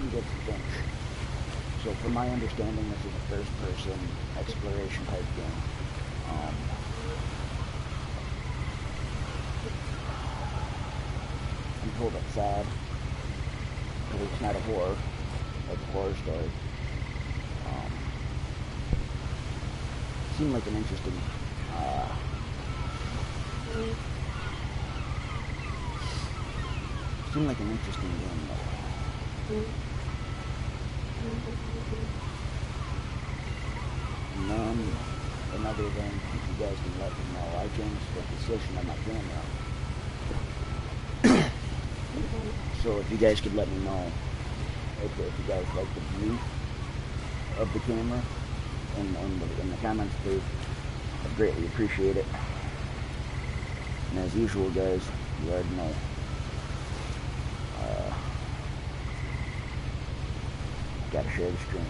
Edith Finch. So from my understanding, this is a first-person exploration type game. I'm told it's sad, because it's not a horror, like a horror story. Seemed like an interesting game though. And then another thing, if you guys can let me know, I changed the position of my camera. So if you guys could let me know if you guys like the view of the camera in the comments, please. I'd greatly appreciate it. And as usual, guys, you already know. Gotta share the stream.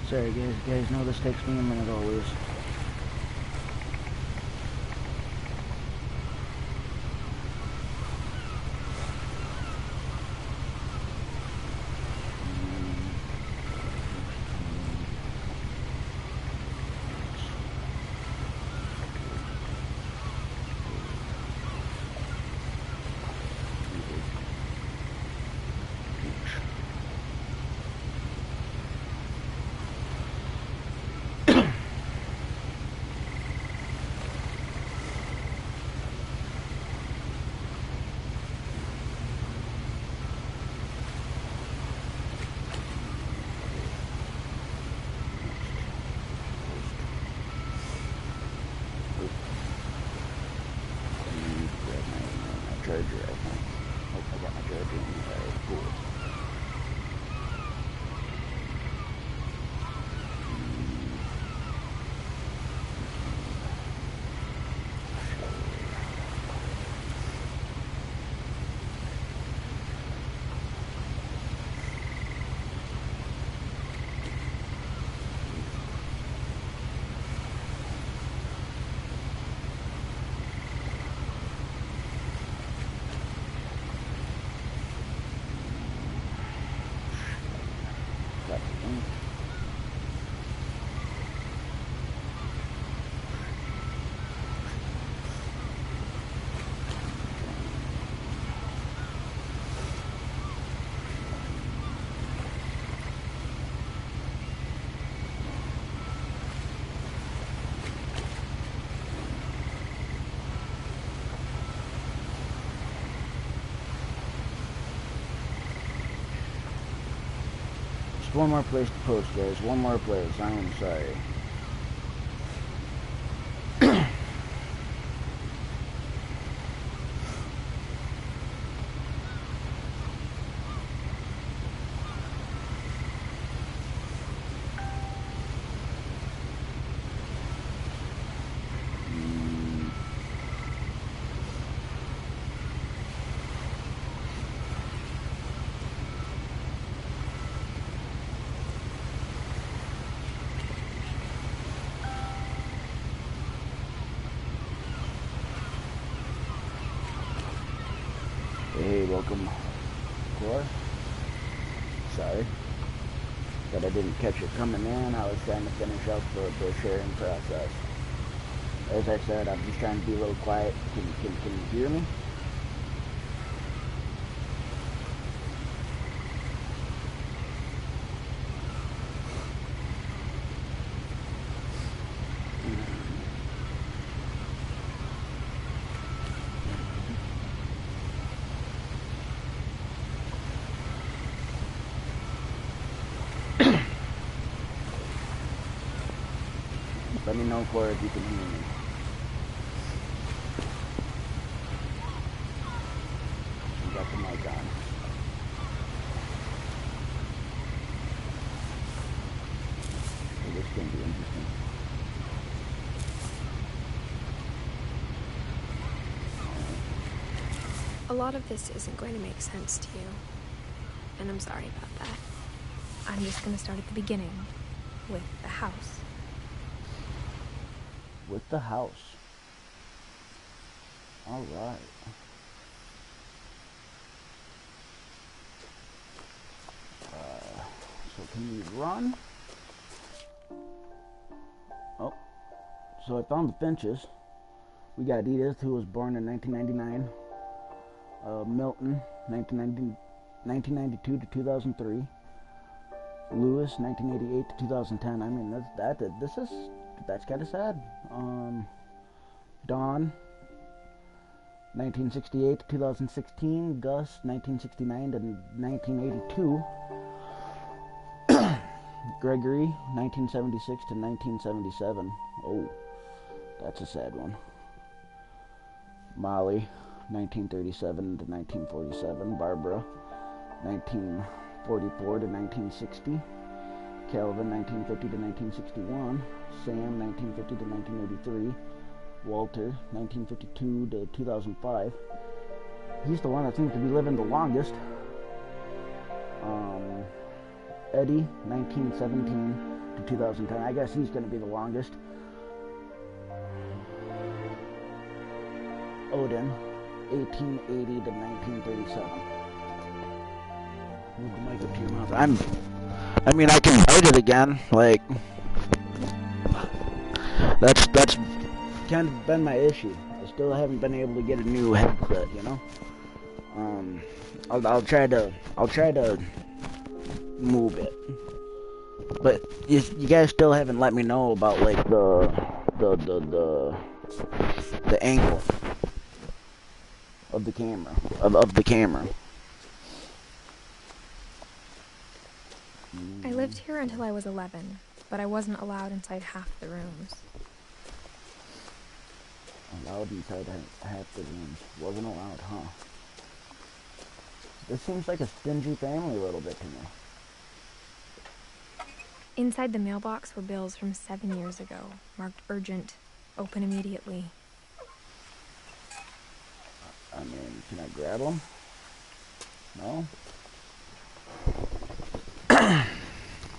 Sorry guys, you guys know this takes me a minute always. Charger, I think. Oh, I got my charger in there. Cool. One more place to post, guys. One more place. I am sorry. Hey, welcome, Cora. Sorry that I didn't catch it coming in. I was trying to finish up the sharing process. As I said, I'm just trying to be a little quiet. Can you hear me? know, Cora, if you can hear me. We got the mic on. So this is going to be interesting. A lot of this isn't going to make sense to you, and I'm sorry about that. I'm just going to start at the beginning, with the house. With the house. All right. So can we run? Oh. So I found the Finches. We got Edith, who was born in 1999. Milton, 1992 to 2003. Lewis, 1988 to 2010. I mean, that's kind of sad. Dawn, 1968 to 2016. Gus, 1969 to 1982. Gregory, 1976 to 1977. Oh, that's a sad one. Molly, 1937 to 1947. Barbara, 1944 to 1960. Calvin, 1950 to 1961. Sam, 1950 to 1983. Walter, 1952 to 2005. He's the one that seems to be living the longest. Eddie, 1917 to 2010. I guess he's going to be the longest. Odin, 1880 to 1937. Move the mic up to your mouth. I mean, I can write it again. Like, that's kind of been my issue. I still haven't been able to get a new headset, you know. I'll try to move it, but you guys still haven't let me know about like the angle of the camera of the camera. I lived here until I was 11, but I wasn't allowed inside half the rooms. Allowed inside half the rooms. Wasn't allowed, huh? This seems like a stingy family a little bit to me. Inside the mailbox were bills from 7 years ago, marked urgent, open immediately. I mean, can I grab them? No?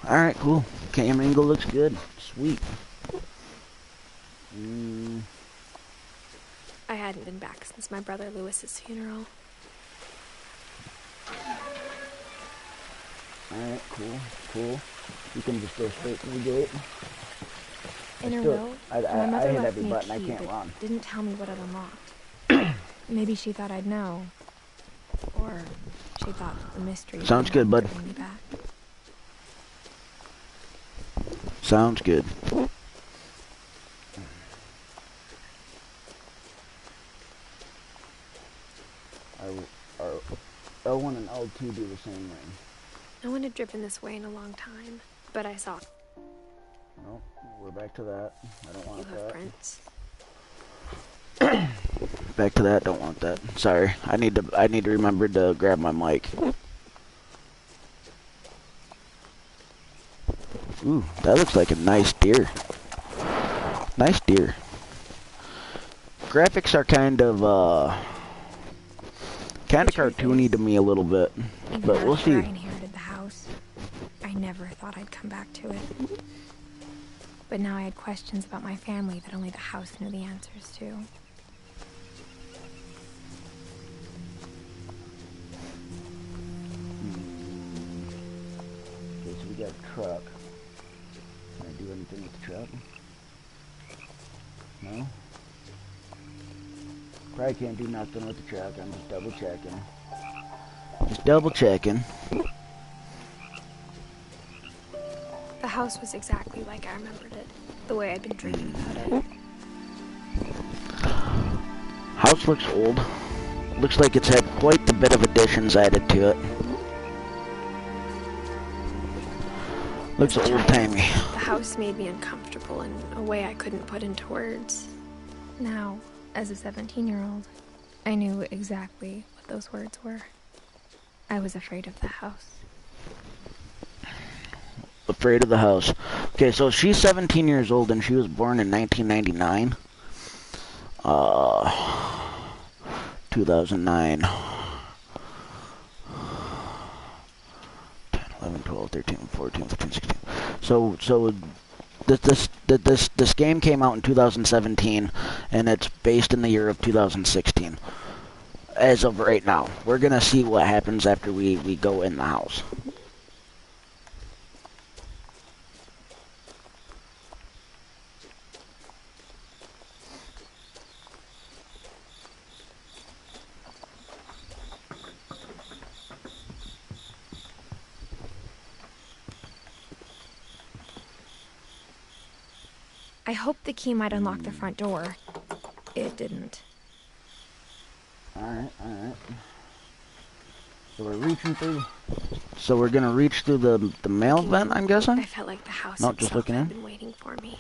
Alright, cool. Cam angle looks good. Sweet. I hadn't been back since my brother Lewis's funeral. Alright, cool. You can just go straight through the gate. In a row, my mother hit left every me button. a I key, can't but run. didn't tell me what it unlocked. Maybe she thought I'd know. Or she thought the mystery Sounds good, bud. bring me back. Sounds good. Are L1 and L2 do the same ring? No one had driven this way in a long time, but I saw. Nope, we're back to that. I don't want You have that. prints. Back to that. Don't want that. Sorry. I need to remember to grab my mic. Ooh, that looks like a nice deer. Nice deer. Graphics are kind of cartoony to me a little bit, but we'll see. I inherited the house. I never thought I'd come back to it. But now I had questions about my family that only the house knew the answers to. Okay, so we got a truck. Can I do anything with the truck? No? Probably can't do nothing with the truck. I'm just double checking. Just double checking. The house was exactly like I remembered it, the way I'd been dreaming about it. House looks old. Looks like it's had quite a bit of additions added to it. Looks As a old-timey. child, the house made me uncomfortable in a way I couldn't put into words. Now, as a 17-year-old, I knew exactly what those words were. I was afraid of the house. Afraid of the house. Okay, so she's 17 years old and she was born in 1999. 2009. 10, 11, 12, 13, 14, 15, 16. So this game came out in 2017 and it's based in the year of 2016. As of right now, we're gonna see what happens after we go in the house. I hoped the key might unlock the front door. It didn't. Alright. So we're reaching through. So we're gonna reach through the mail vent, I'm guessing? I felt like the house Not just itself looking had in? been waiting for me.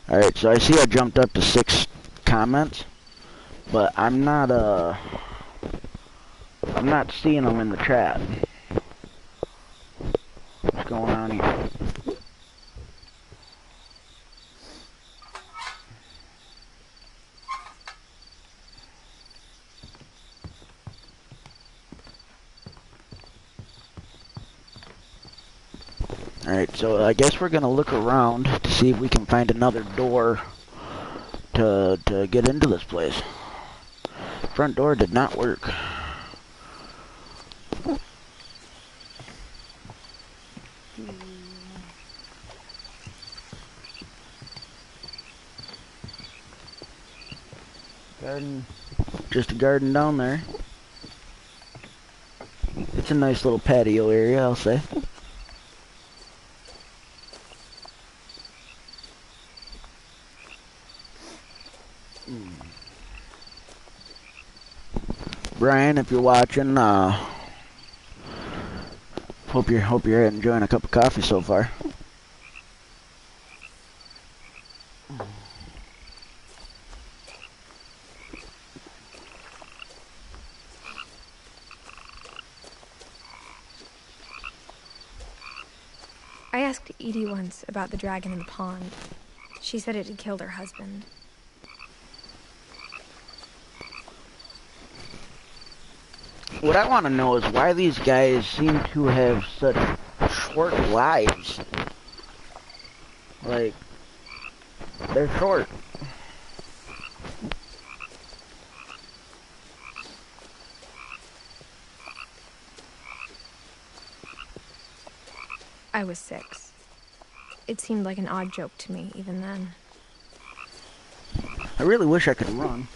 Alright, so I see I jumped up to 6 comments, but I'm not seeing them in the chat. What's going on here? Alright, so I guess we're gonna look around to see if we can find another door to get into this place. Front door did not work. Garden, just a garden down there. It's a nice little patio area, I'll say. Brian, if you're watching, hope you're enjoying a cup of coffee so far. I asked Edie once about the dragon in the pond. She said it had killed her husband. What I want to know is why these guys seem to have such short lives. Like, they're short. I was 6. It seemed like an odd joke to me, even then. I really wish I could run.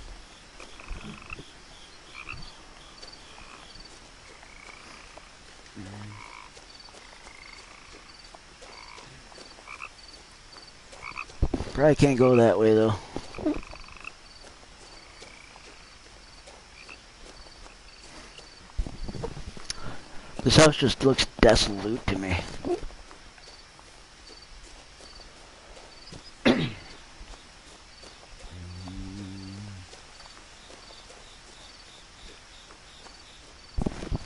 Probably can't go that way, though. This house just looks desolate to me.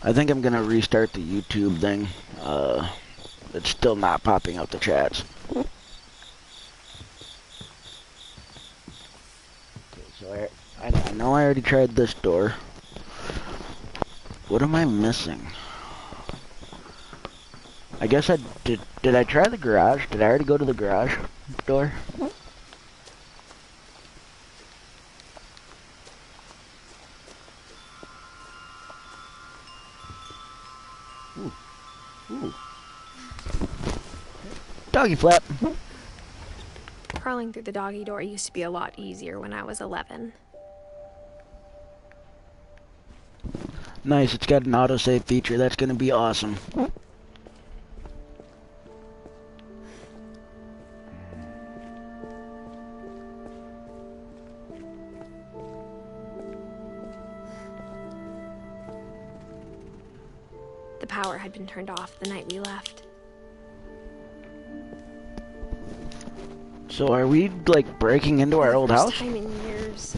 I think I'm gonna restart the YouTube thing. It's still not popping up the chats. So I know I already tried this door. What am I missing? I guess I did. Did I try the garage? Did I already go to the garage door? Ooh. Doggy flap. Crawling through the doggy door used to be a lot easier when I was 11. Nice, it's got an autosave feature. That's gonna be awesome. The power had been turned off the night we left. So are we, like, breaking into our old house? First time in years.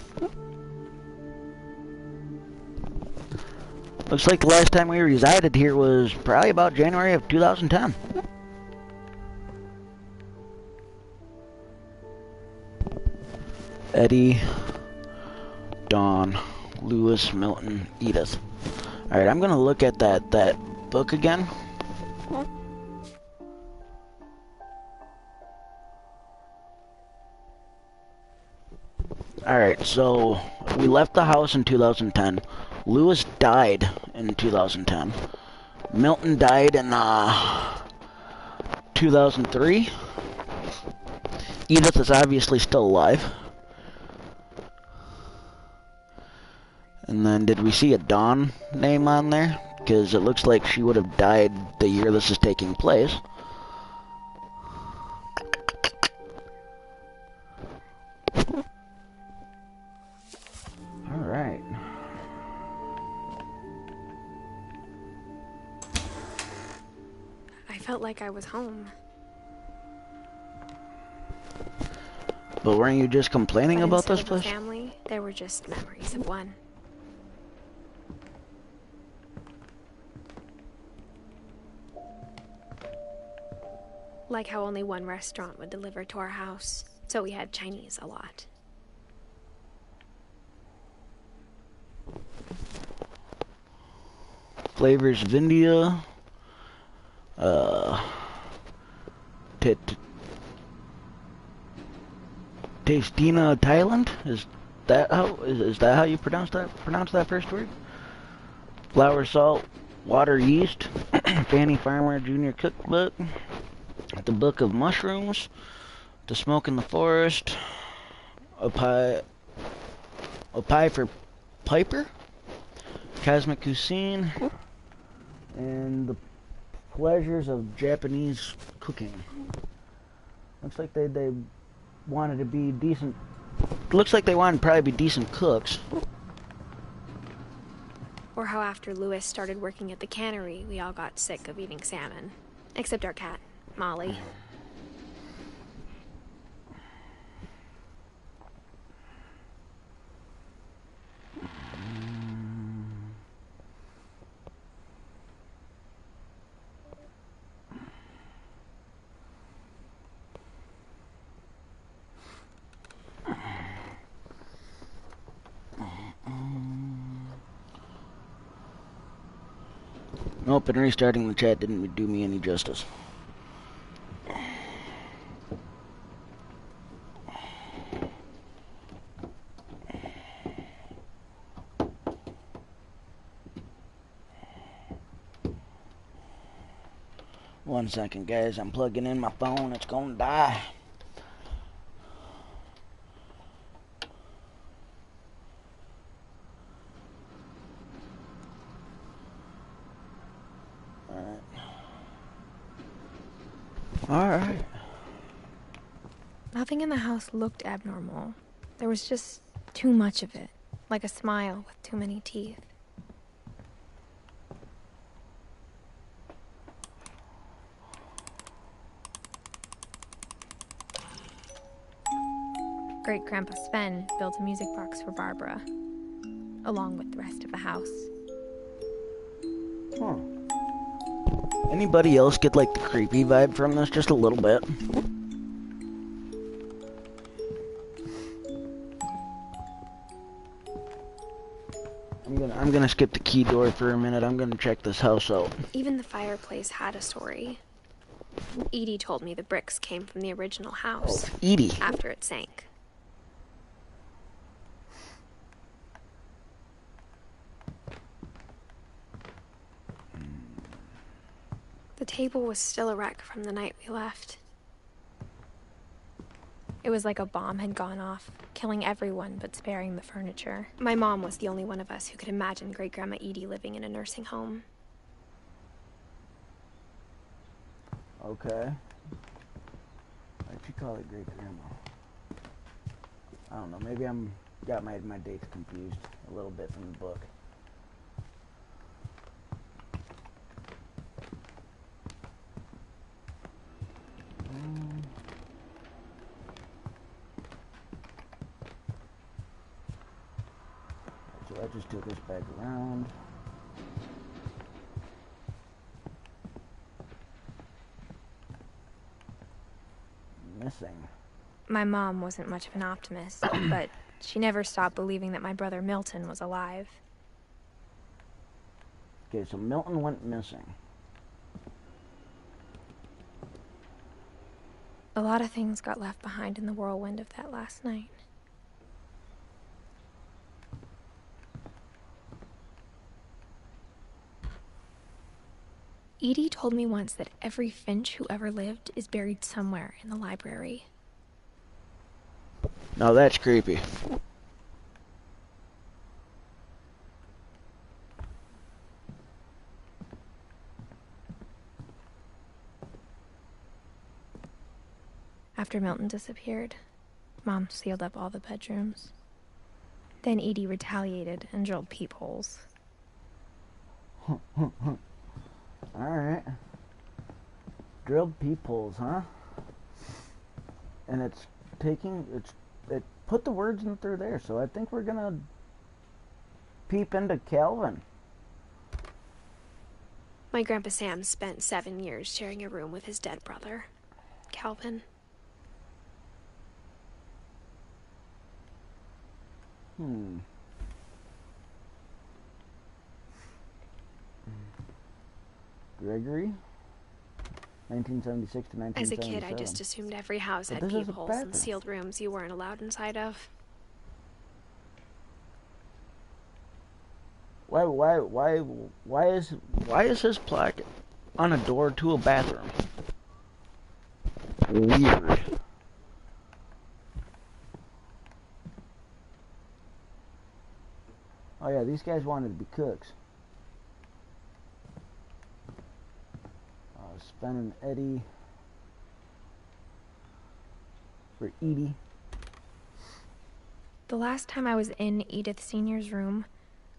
Looks like the last time we resided here was probably about January of 2010. Eddie, Dawn, Lewis, Milton, Edith. Alright, I'm gonna look at that book again. Alright, so we left the house in 2010. Lewis died in 2010. Milton died in 2003. Edith is obviously still alive. And then did we see a Dawn name on there? Because it looks like she would have died the year this is taking place. Alright. I felt like I was home. But weren't you just complaining But about instead this of a place? family, there were just memories of one. Like how only one restaurant would deliver to our house, so we had Chinese a lot. Flavors of India. Tastina, Thailand? Is that how you pronounce that first word? Flour, salt, water, yeast. Fanny Farmer Jr. Cookbook. The Book of Mushrooms. The Smoke in the Forest. A pie for Piper. Cosmic Cuisine. And the Pleasures of Japanese Cooking. Looks like they wanted to be decent. Looks like they wanted to probably be decent cooks. Or how after Lewis started working at the cannery, we all got sick of eating salmon. Except our cat, Molly. Nope, and restarting the chat didn't do me any justice. One second, guys. I'm plugging in my phone. It's gonna die. Alright. Nothing in the house looked abnormal. There was just too much of it, like a smile with too many teeth. Great-Grandpa Sven built a music box for Barbara, along with the rest of the house. Huh. Anybody else get like the creepy vibe from this? Just a little bit. I'm gonna skip the key door for a minute. I'm gonna check this house out. Even the fireplace had a story. Edie told me the bricks came from the original house. Oh, Edie. After it sank. The table was still a wreck from the night we left. It was like a bomb had gone off, killing everyone but sparing the furniture. My mom was the only one of us who could imagine Great-Grandma Edie living in a nursing home. Okay. Why'd you call it Great-Grandma? I don't know, maybe I'm got my dates confused a little bit from the book. that just took us back around. Missing. My mom wasn't much of an optimist, but she never stopped believing that my brother Milton was alive. Okay, so Milton went missing. A lot of things got left behind in the whirlwind of that last night. Edie told me once that every Finch who ever lived is buried somewhere in the library. Now that's creepy. After Milton disappeared, Mom sealed up all the bedrooms. Then Edie retaliated and drilled peepholes. Alright. Drilled peepholes, huh? And it put the words in through there, so I think we're gonna peep into Calvin. My Grandpa Sam spent 7 years sharing a room with his dead brother, Calvin. Gregory, 1976 to 1977. As a kid, I just assumed every house had peepholes and sealed rooms you weren't allowed inside of. Why is his plaque on a door to a bathroom? Weird. Oh yeah, these guys wanted to be cooks. Sven and Eddie for Edie. The last time I was in Edith Sr.'s room,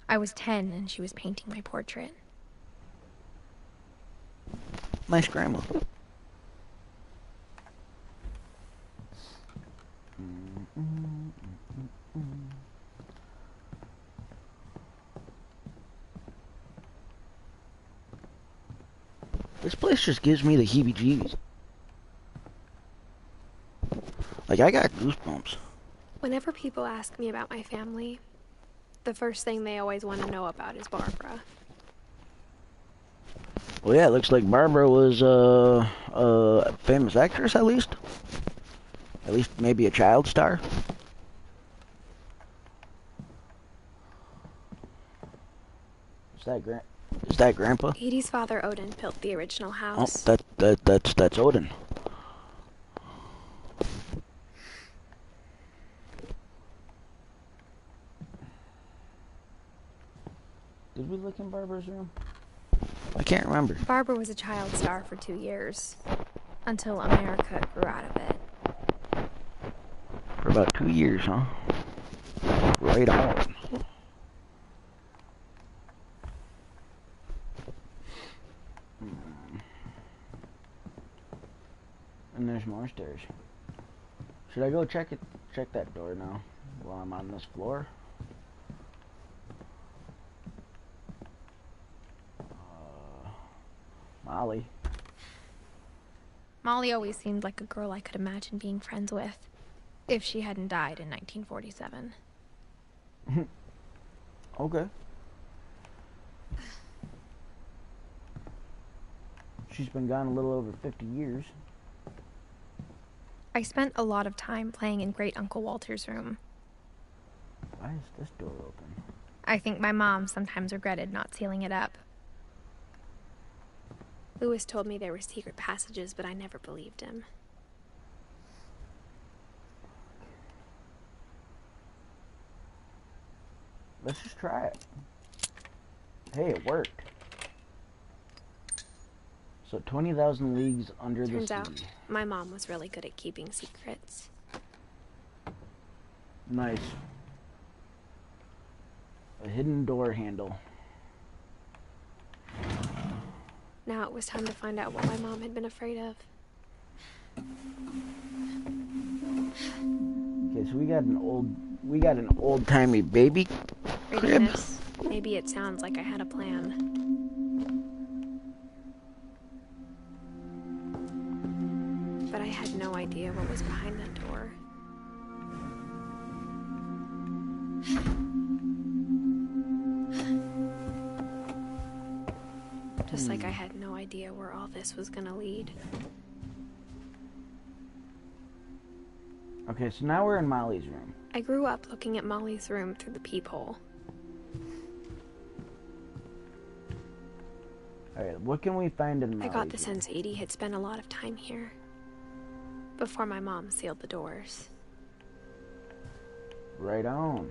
I was 10 and she was painting my portrait. Nice grandma. This place just gives me the heebie-jeebies. Like, I got goosebumps. Whenever people ask me about my family, the first thing they always want to know about is Barbara. Well, yeah, it looks like Barbara was a famous actress, at least. At least maybe a child star. Is that Grandpa? Edie's father Odin built the original house. Oh, that's Odin. Did we look in Barbara's room? I can't remember. Barbara was a child star for 2 years, until America grew out of it. For about 2 years, huh? Right on. And there's more stairs. Should I go check that door now while I'm on this floor? Molly. Molly always seemed like a girl I could imagine being friends with, if she hadn't died in 1947. Okay. She's been gone a little over 50 years. I spent a lot of time playing in Great Uncle Walter's room. Why is this door open? I think my mom sometimes regretted not sealing it up. Lewis told me there were secret passages, but I never believed him. Let's just try it. Hey, it worked. So 20,000 leagues under the sea. Turns out, my mom was really good at keeping secrets. Nice. A hidden door handle. Now it was time to find out what my mom had been afraid of. Okay, so we got an old-timey baby afraid of this. Maybe it sounds like I had a plan. But I had no idea what was behind that door. Just like I had no idea where all this was gonna lead. Okay, so now we're in Molly's room. I grew up looking at Molly's room through the peephole. Alright, what can we find in Molly's I got the room? sense Edie had spent a lot of time here. Before my mom sealed the doors. Right on.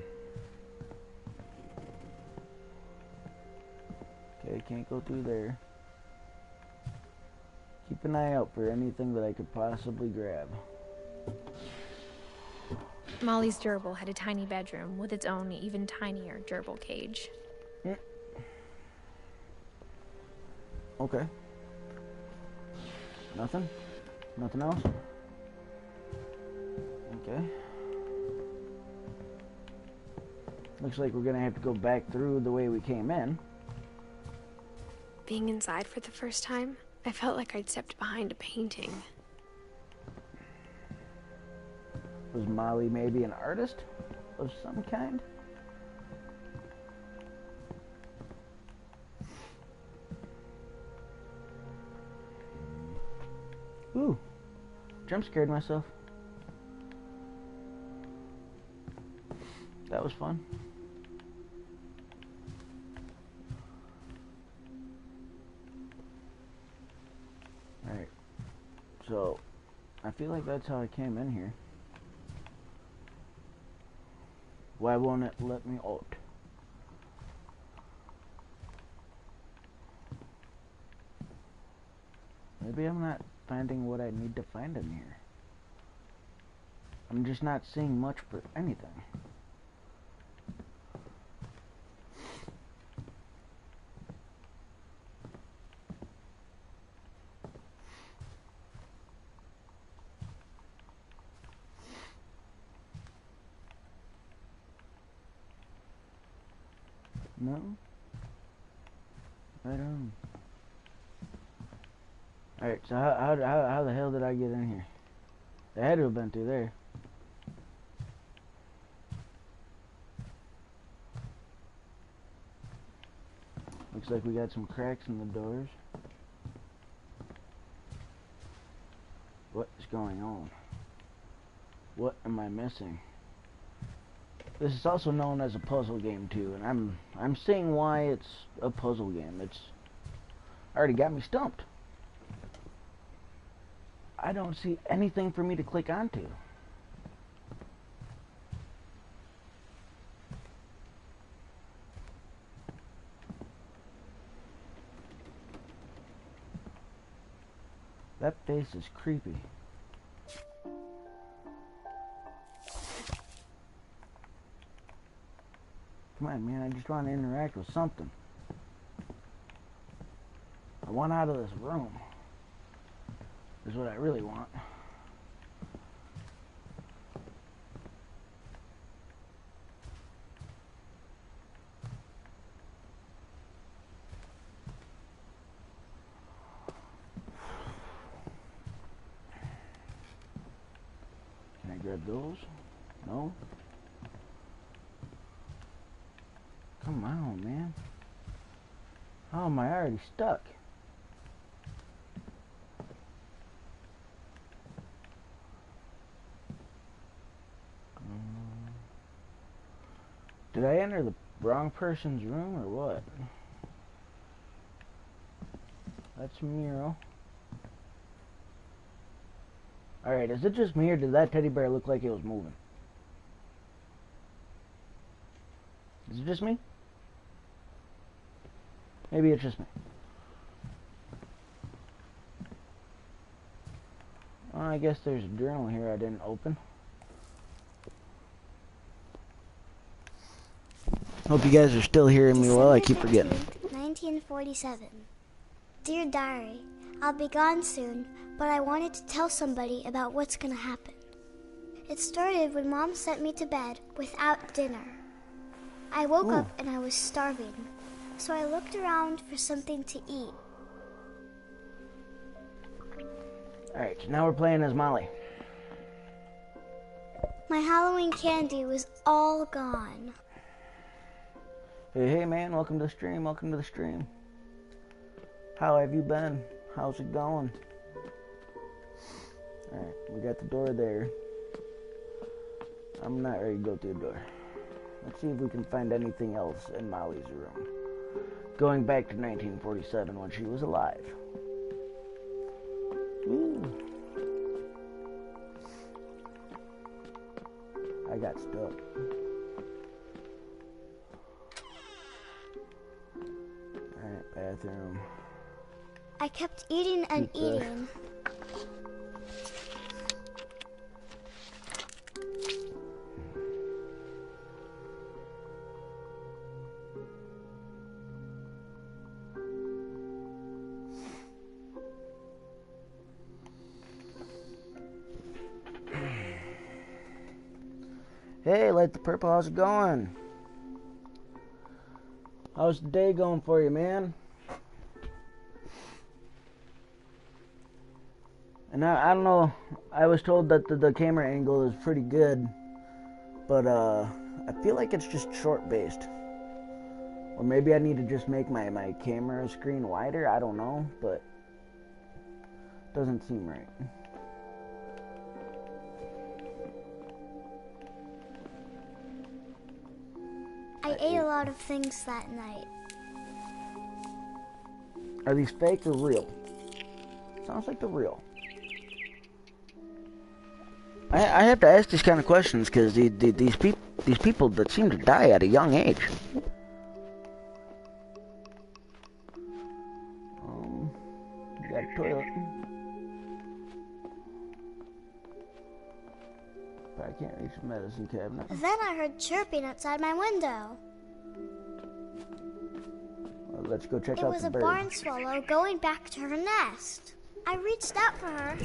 Okay, can't go through there. Keep an eye out for anything that I could possibly grab. Molly's gerbil had a tiny bedroom with its own even tinier gerbil cage. Okay. Nothing? Nothing else? Okay. Looks like we're gonna have to go back through the way we came in. Being inside for the first time, I felt like I'd stepped behind a painting. Was Molly maybe an artist of some kind? Ooh, jump scared myself. That was fun. Alright, so I feel like that's how I came in here. Why won't it let me out? Maybe I'm not finding what I need to find in here. I'm just not seeing much for anything. No? I don't. Alright, so how the hell did I get in here? I had to have been through there. Looks like we got some cracks in the doors. What is going on? What am I missing? This is also known as a puzzle game too, and I'm seeing why it's a puzzle game. It's already got me stumped. I don't see anything for me to click onto. That face is creepy. Come on, man, I just want to interact with something. I want out of this room. Is what I really want. Can I grab those? No? Come on, man. How am I already stuck? Did I enter the wrong person's room or what? That's a mural. Alright, is it just me or did that teddy bear look like it was moving? Is it just me? Maybe it's just me. Well, I guess there's a journal here I didn't open. Hope you guys are still hearing me well. I keep forgetting. 1947. Dear Diary, I'll be gone soon, but I wanted to tell somebody about what's gonna happen. It started when Mom sent me to bed without dinner. I woke Ooh. up and I was starving, so I looked around for something to eat. Alright, so now we're playing as Molly. My Halloween candy was all gone. Hey man, welcome to the stream, welcome to the stream. How have you been? How's it going? Alright, we got the door there. I'm not ready to go through the door. Let's see if we can find anything else in Molly's room. Going back to 1947 when she was alive. Ooh. I got stuck. Alright, bathroom. I kept eating and eating. Hey, Light the Purple, how's it going? How's the day going for you, man? And I don't know, I was told that the camera angle is pretty good, but I feel like it's just short-based. Or maybe I need to just make my camera screen wider, I don't know, but it doesn't seem right. I ate a lot of things that night. Are these fake or real? Sounds like they're real. I have to ask these kind of questions because these people that seem to die at a young age. You got a toilet. But I can't reach the medicine cabinet. Then I heard chirping outside my window. Well, let's go check It out was the a bird. barn swallow going back to her nest. I reached out for her.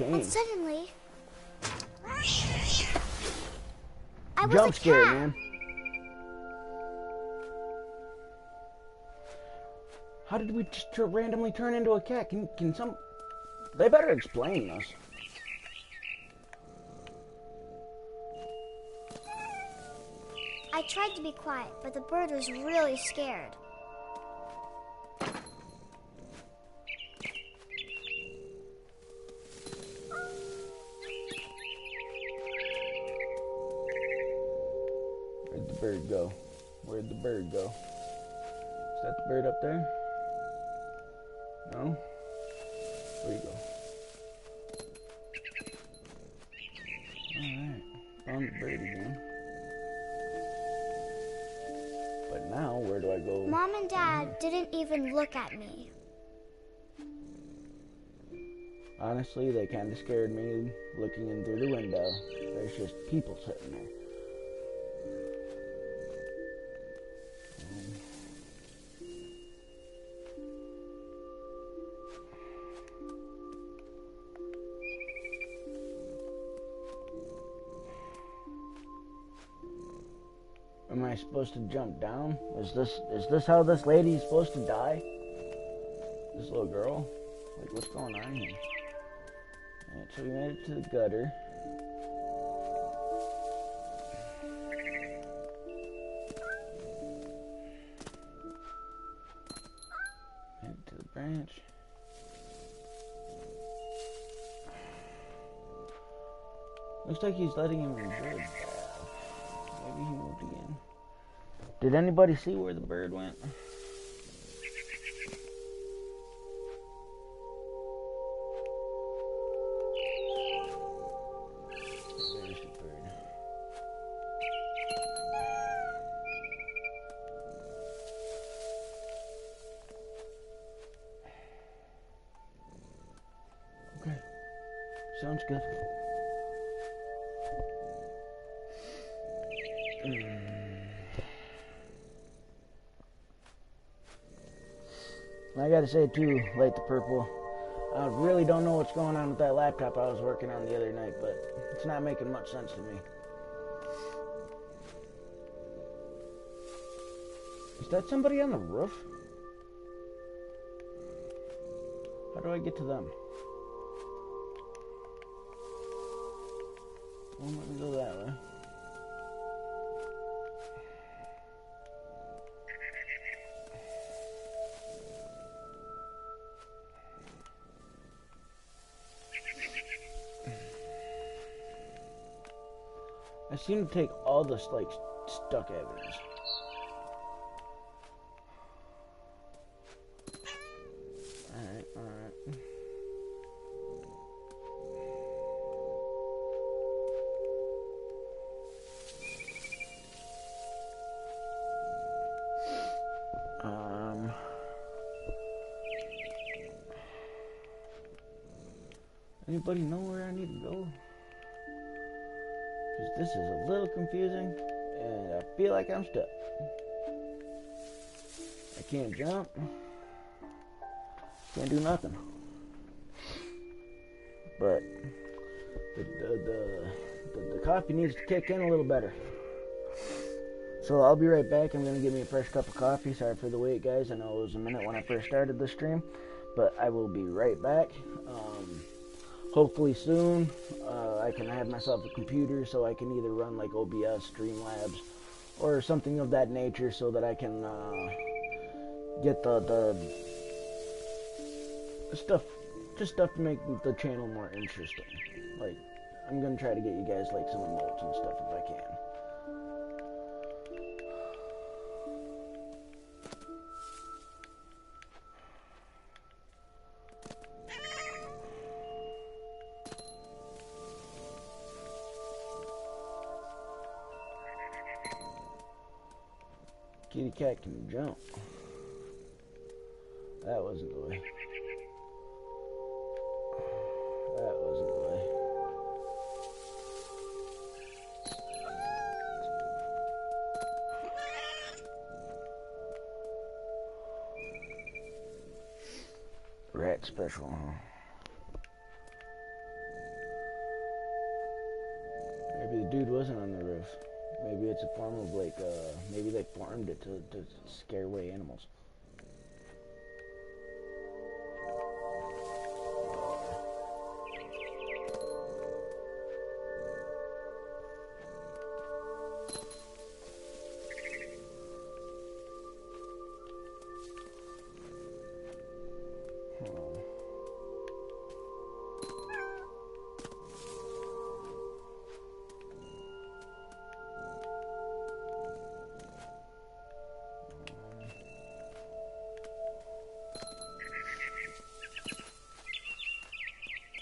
And suddenly, I was Jump a scare, cat. man. How did we just randomly turn into a cat? Can some... They better explain this. I tried to be quiet, but the bird was really scared. Where'd the bird go? Where'd the bird go? Is that the bird up there? No? Where'd he go? Alright. Found the bird again. But now, where do I go? Mom and Dad didn't even look at me. Honestly, they kind of scared me looking in through the window. There's just people sitting there. Am I supposed to jump down? Is this how this lady's supposed to die? This little girl? Like, what's going on here? Alright, so we made it to the gutter. Made it to the branch. Looks like he's letting him in bird bath. Maybe he moved again. Did anybody see where the bird went? There's the bird. Okay. Sounds good. I gotta say too, Light the Purple, I really don't know what's going on with that laptop I was working on the other night, but it's not making much sense to me. Is that somebody on the roof? How do I get to them? Well, let me go that way. I seem to take all this, like, stuck evidence. Alright, alright. Anybody know where I need to go? Because this is a little confusing, and I feel like I'm stuck. I can't jump. Can't do nothing. But the coffee needs to kick in a little better. So I'll be right back. I'm going to get me a fresh cup of coffee. Sorry for the wait, guys. I know it was a minute when I first started the stream, but I will be right back. Hopefully soon, I can have myself a computer so I can either run like OBS, Streamlabs, or something of that nature so that I can get the stuff, just stuff to make the channel more interesting. Like, I'm going to try to get you guys like some emotes and stuff if I can. Kitty cat can jump. That wasn't the way. That wasn't the way. Rat special, huh? Maybe the dude wasn't on the roof. Maybe it's a form of like, maybe they farmed it to scare away animals.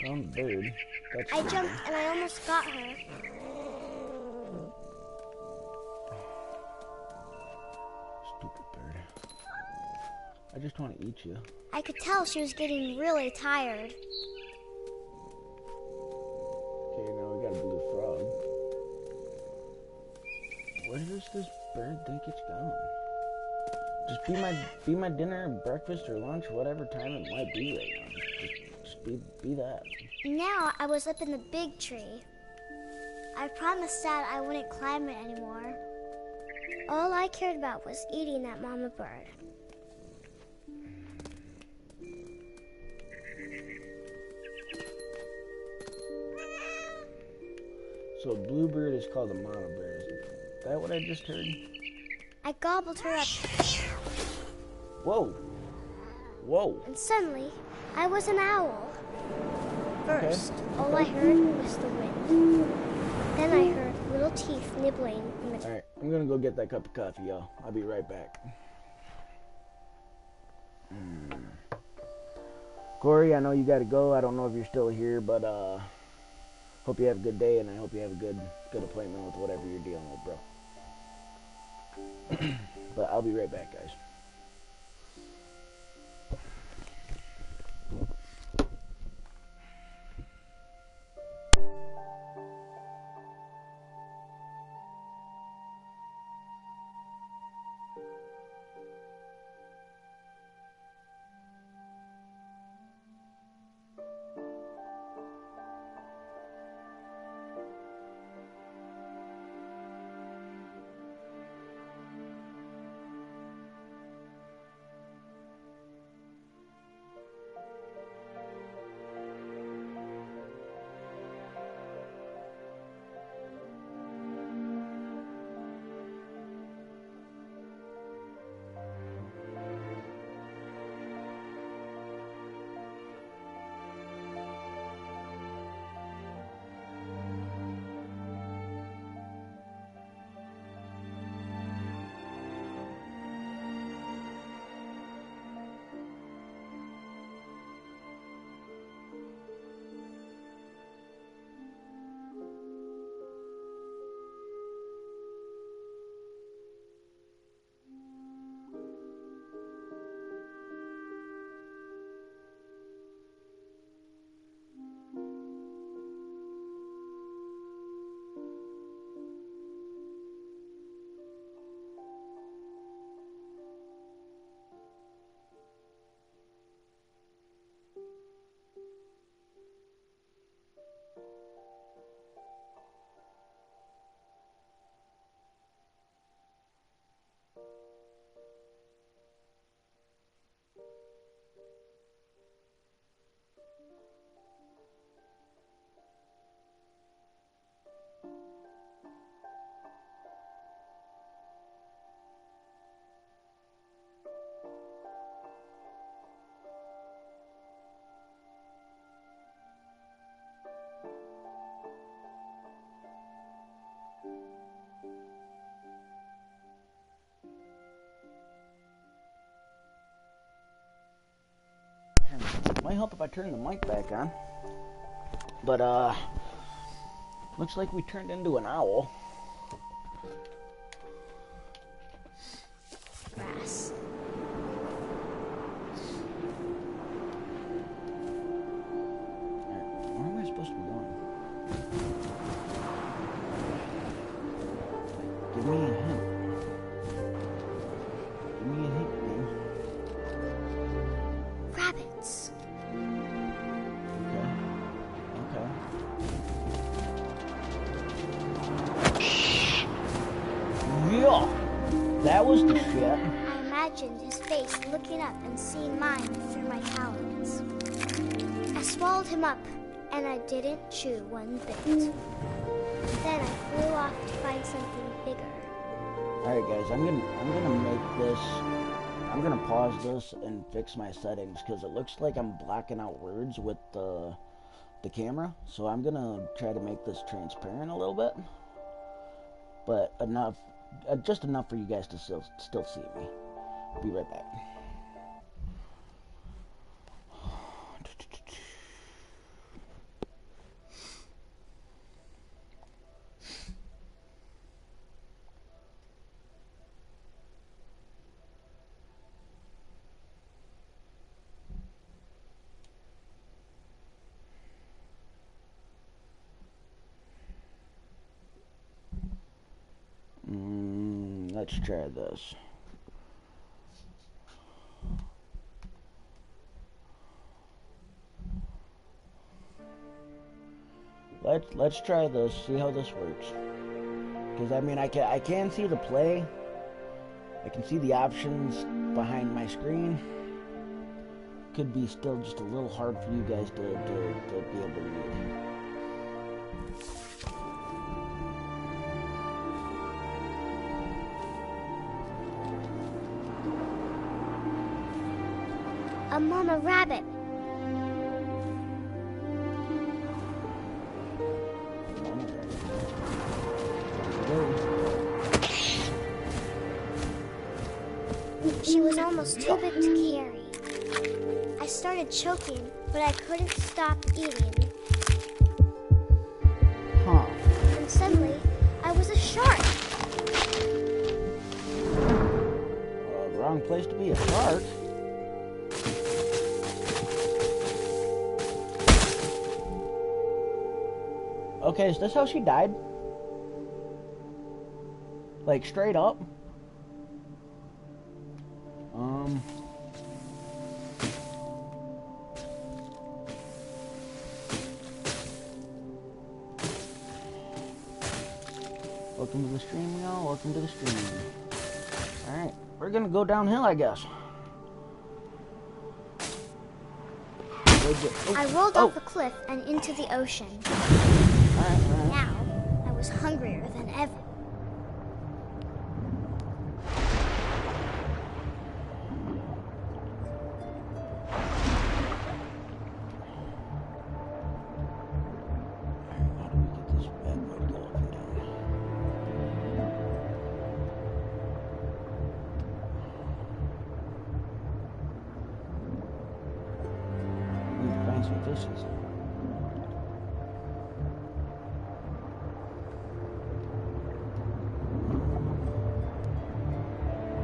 Found the bird. That's I jumped and I almost got her. Stupid bird. I just want to eat you. I could tell she was getting really tired. Okay, now we got a blue frog. Where does this bird think it's going? Just be my dinner, breakfast, or lunch, whatever time it might be right now. Just be that. Now I was up in the big tree. I promised Dad I wouldn't climb it anymore. All I cared about was eating that mama bird. So a bluebird is called a mama bird. Is that what I just heard? I gobbled her up. Whoa. Whoa. And suddenly, I was an owl. First, Okay. all I heard was the wind. Then I heard little teeth nibbling in the... Alright, I'm gonna go get that cup of coffee, y'all. I'll be right back. Corey, I know you gotta go. I don't know if you're still here, but hope you have a good day, and I hope you have a good appointment with whatever you're dealing with, bro. But I'll be right back, guys. Might help if I turn the mic back on. But, looks like we turned into an owl. Grass. Where am I supposed to be going? Give me a hint. Give me a hint, man. Rabbits. Yeah, that was the shit. I imagined his face looking up and seeing mine through my talons. I swallowed him up, and I didn't chew one bit. Then I flew off to find something bigger. All right, guys, I'm gonna make this. I'm gonna pause this and fix my settings because it looks like I'm blocking out words with the camera. So I'm gonna try to make this transparent a little bit, but enough. Just enough for you guys to still see me. Be right back. Let's try this. Let's try this. See how this works. Because I mean, I can see the play. I can see the options behind my screen. Could be still just a little hard for you guys to be able to read. A mama rabbit. She was almost too big to carry. I started choking, but I couldn't stop eating. Huh. And suddenly, I was a shark. Wrong place to be a shark. Okay, is this how she died? Like, straight up? Welcome to the stream, y'all. Welcome to the stream. Alright, we're gonna go downhill, I guess. I rolled off the cliff and into the ocean. Alright. Now, I was hungrier than ever. How do we get this bad boy to go up and down? We need to find some fishes.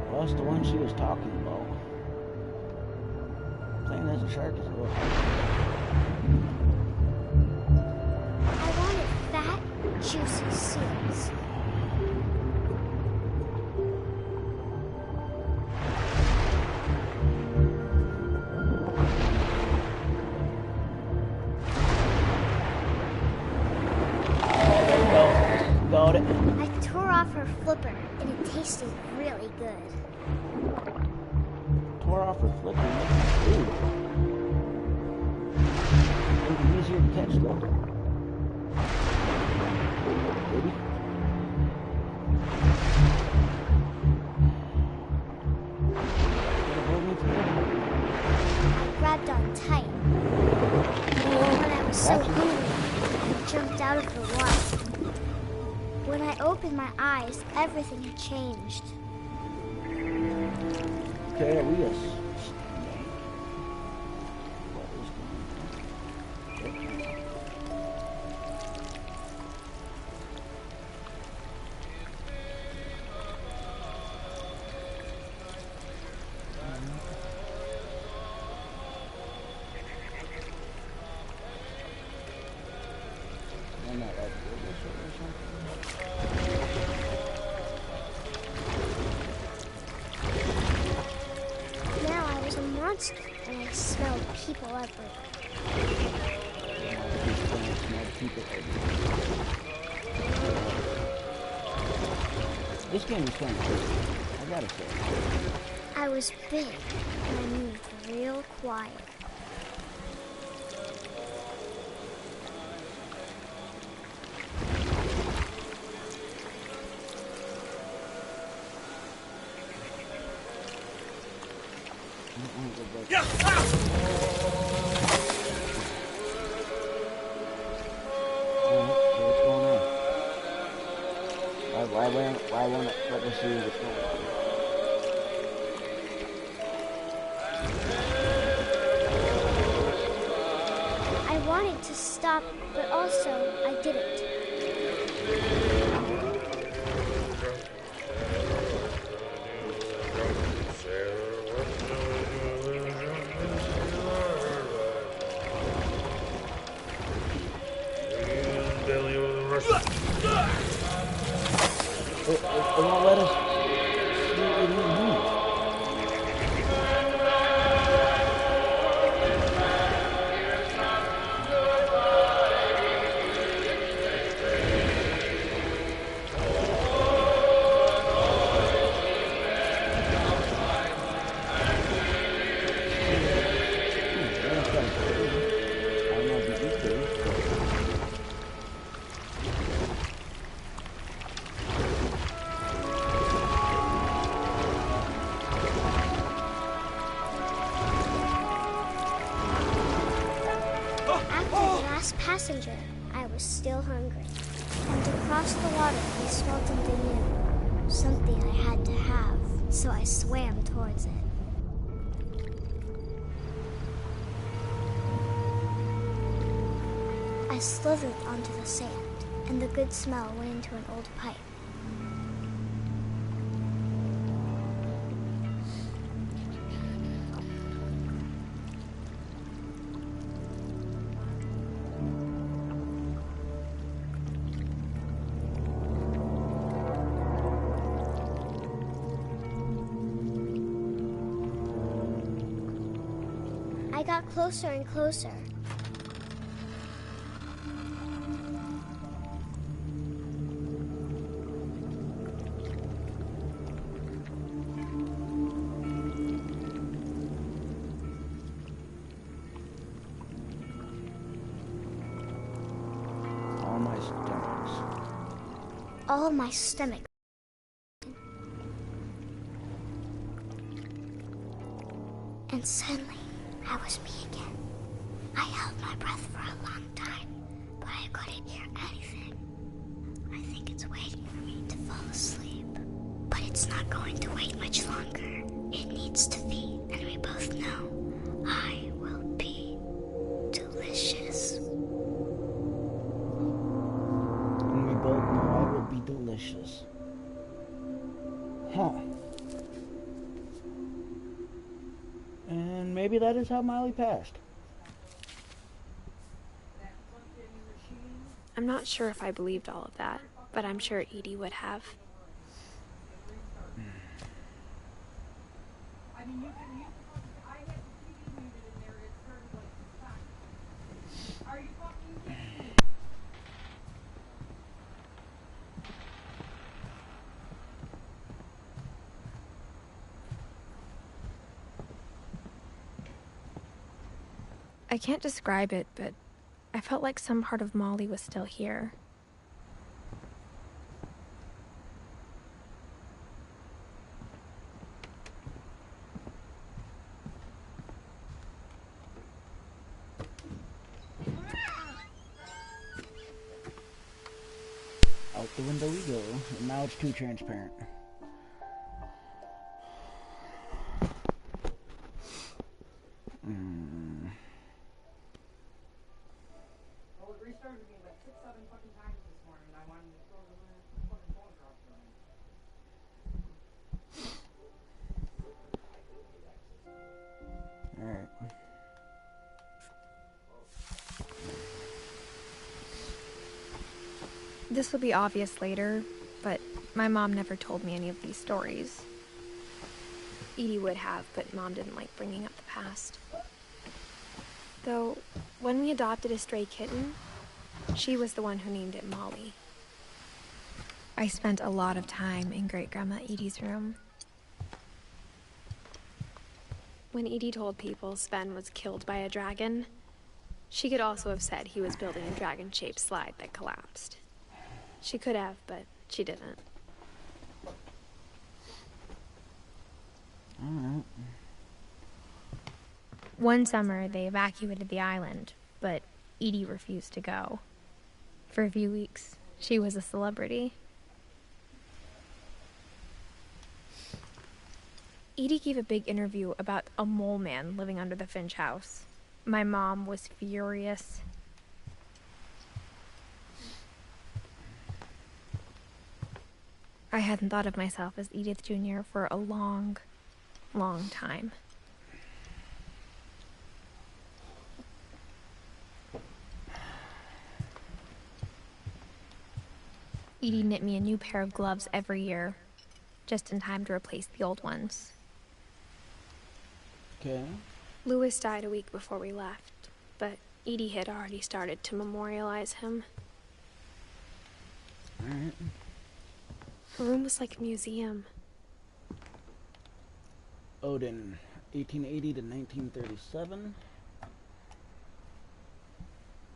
Well, that's the one she was talking about. Playing as a shark is a little hard. I wanted fat, juicy seals. Got it. I tore off her flipper, and it tasted really good. Tore off her flipper. Ooh. It'd be easier to catch though. Baby. I grabbed on tight. When I was so hungry, I jumped out of the water. When I opened my eyes, everything had changed. Okay, are we a snake? What is monster, and I smelled people everywhere. This game is fun, I gotta say. I was big, and I moved real quiet. Why won't it let me see what's going on? I wanted to stop, but also I didn't. It won't let us see it even move. Passenger, I was still hungry. And to cross the water, I smelled something new. Something I had to have, so I swam towards it. I slithered onto the sand, and the good smell went into an old pipe. I got closer and closer. All my stomach. And suddenly, I was me again. I held my breath for a long time, but I couldn't hear anything. I think it's waiting for me to fall asleep. But it's not going to wait much longer. It needs to feed, and we both know I will be delicious. And we both know I will be delicious. Huh. And maybe that is how Miley passed. I'm not sure if I believed all of that, but I'm sure Edie would have. I can't describe it, but I felt like some part of Molly was still here. Out the window we go, and now it's too transparent. Well, it restarted me like 6, 7 fucking times this morning, and I wanted to throw the fucking phone across the room. Alright. This will be obvious later, but my mom never told me any of these stories. Edie would have, but Mom didn't like bringing up the past. Though, when we adopted a stray kitten, she was the one who named it Molly. I spent a lot of time in Great-Grandma Edie's room. When Edie told people Sven was killed by a dragon, she could also have said he was building a dragon-shaped slide that collapsed. She could have, but she didn't. Alright. One summer, they evacuated the island, but Edie refused to go. For a few weeks, she was a celebrity. Edie gave a big interview about a mole man living under the Finch house. My mom was furious. I hadn't thought of myself as Edith Jr. for a long, long time. Edie knit me a new pair of gloves every year, just in time to replace the old ones. Okay. Louis died a week before we left, but Edie had already started to memorialize him. Alright. Her room was like a museum. Odin, 1880 to 1937.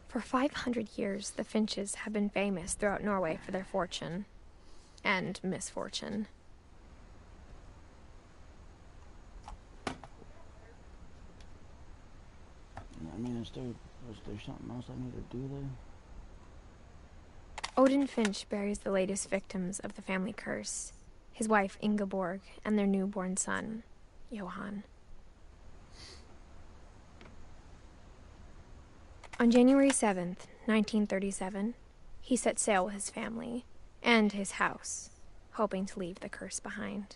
For 500 years, the Finches have been famous throughout Norway for their fortune and misfortune. I mean, was there something else I need to do there? Odin Finch buries the latest victims of the family curse, his wife Ingeborg and their newborn son, Johan. On January 7th, 1937, he set sail with his family and his house, hoping to leave the curse behind.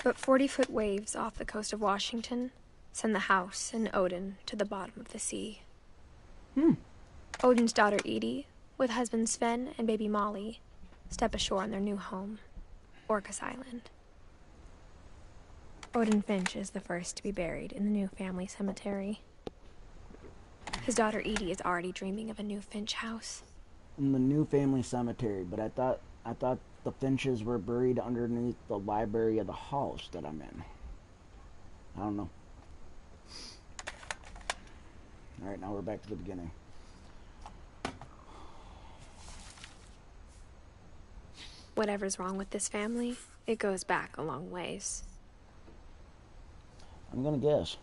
But 40-foot waves off the coast of Washington send the house and Odin to the bottom of the sea. Odin's daughter Edie, with husband Sven and baby Molly, step ashore on their new home, Orcas Island. Odin Finch is the first to be buried in the new family cemetery. His daughter Edie is already dreaming of a new Finch house. In the new family cemetery, but I thought the Finches were buried underneath the library of the house that I'm in. I don't know. Alright, now we're back to the beginning. Whatever's wrong with this family, it goes back a long ways. I'm gonna guess.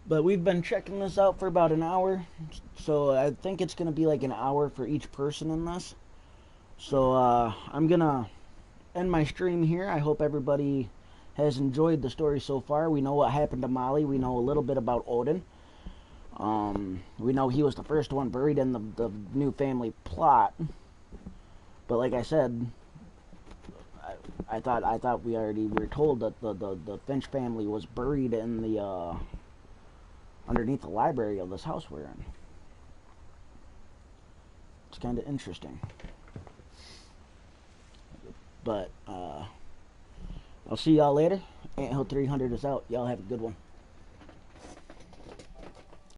But we've been checking this out for about an hour, so I think it's gonna be like an hour for each person in this. So I'm gonna end my stream here. I hope everybody has enjoyed the story so far. We know what happened to Molly. We know a little bit about Odin. We know he was the first one buried in the new family plot. But like I said, I thought we already were told that the Finch family was buried in the underneath the library of this house we're in. It's kind of interesting. But I'll see y'all later. Anthill 300 is out. Y'all have a good one.